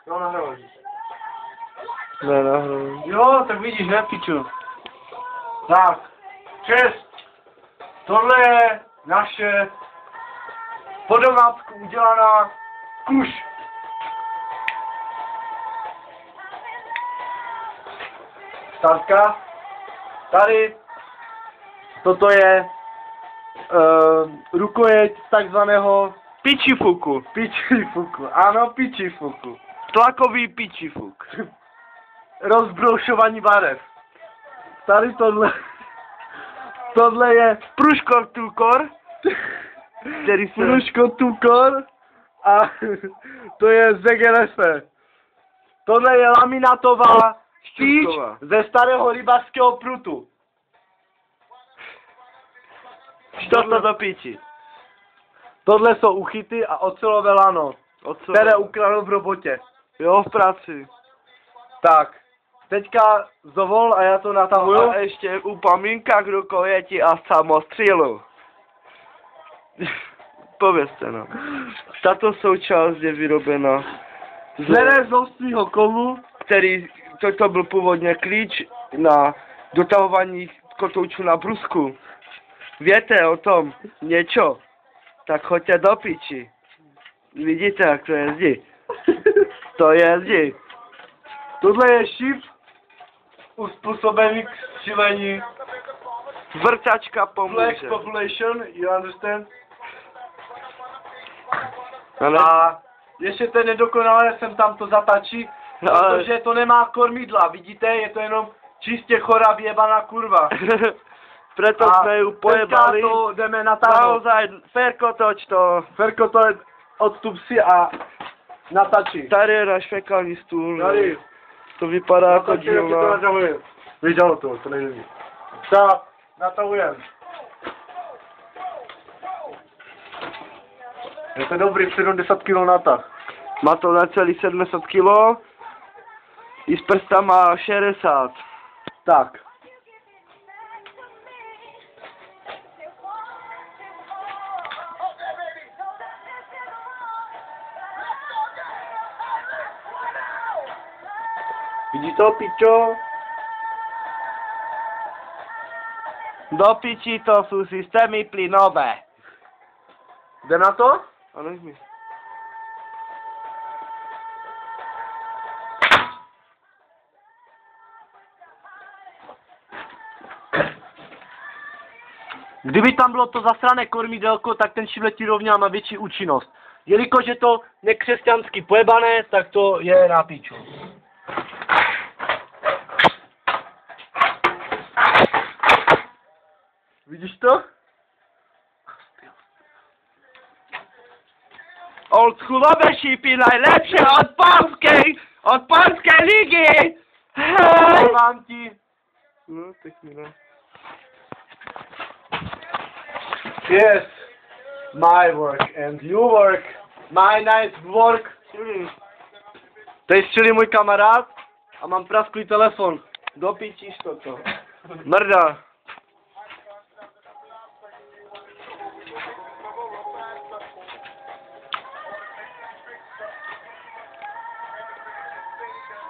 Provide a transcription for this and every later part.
Jo, nahrál. Ne, nahrál. Jo, tak vidíš, ne, piču. Tak, čest. Tohle je naše po domácku udělaná kuš. Startka. Tady. Toto je rukojeť takzvaného Pičifuku. pičifuku. Ano, pičifuku. Tlakový pičifuk. Rozbroušování barev. Tady tohle je Pruškor tukor. Který se... Pruško tukor a to je ZGLF. Tohle je laminatová štíč Šťůrková. ze starého rybářského prutu. Što to do piči? Tohle jsou uchyty a ocelové lano, Oco? které ukradl v robotě. Jo, v práci. Tak, teďka dovol a já to natahuju. A ještě upomínka k rukojeti a samostřílu. Povězte nám. Tato součást je vyrobena Z nerezostního kovu, který, toto byl původně klíč na dotahování kotoučů na brusku. Věte o tom něco? Tak choďte do piči. Vidíte, jak to jezdí? To jezdí. tohle je šip uspůsobený k šílení. Vrtačka Black pomůže. population, you understand? Ale, A ještě to je nedokonalé, jsem tam to zatačí, protože to nemá kormidla, vidíte, je to jenom čistě chorá vyjebaná kurva. Preto jsme ju pojebali. teďka to jdeme natáhnout. Naozaj, Ferko, toč to. Ferko, to je odstup si a natačí. Tady je náš fekální stůl. Tady. To vypadá jako Natačí, jak to dílna. natahujem. Vidělo to nejde. Tak, natahujem. Je to dobrý, 70 kg natah. Má to na celý 700 kg. I s prstama 60. Tak. Vidíš to, pičo? Do piči, to jsou systémy plynové. Jde na to? A nech mi. Kdyby tam bylo to zasrané kormidelko, tak ten šibletí rovňa má větší účinnost. Jelikož je to nekřesťansky pojebané, tak to je na píču. Vidíš to? Oldschoolové šípy najlepší od polské ligy! Vám ti. No, tak mi ne. Yes, my work and you work. My nice work. Tady střelí můj kamarád a mám prasklý telefon. Dopíčíš toto. Mrda.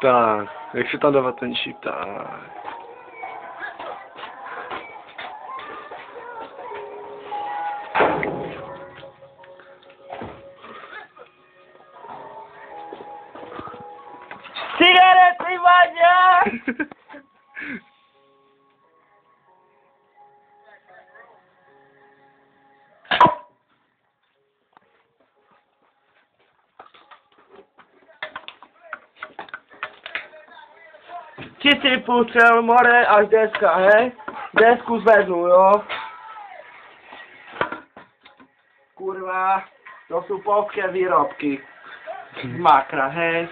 Tak, jak se tam dává ten šíp, tak. Cigarety, Vaňa! Ti si pustřel more až deska, hej? Desku zvednu, jo? Kurva, to jsou polské výrobky. Z makra, hej?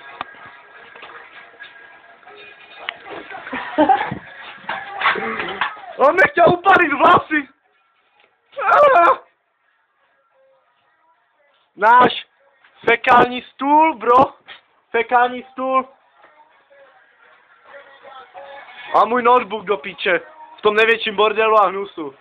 On mi chtěl upalit vlasy! Náš fekální stůl, bro. Fekální stůl. A můj notebook do piče. V tom největším bordelu a hnusu.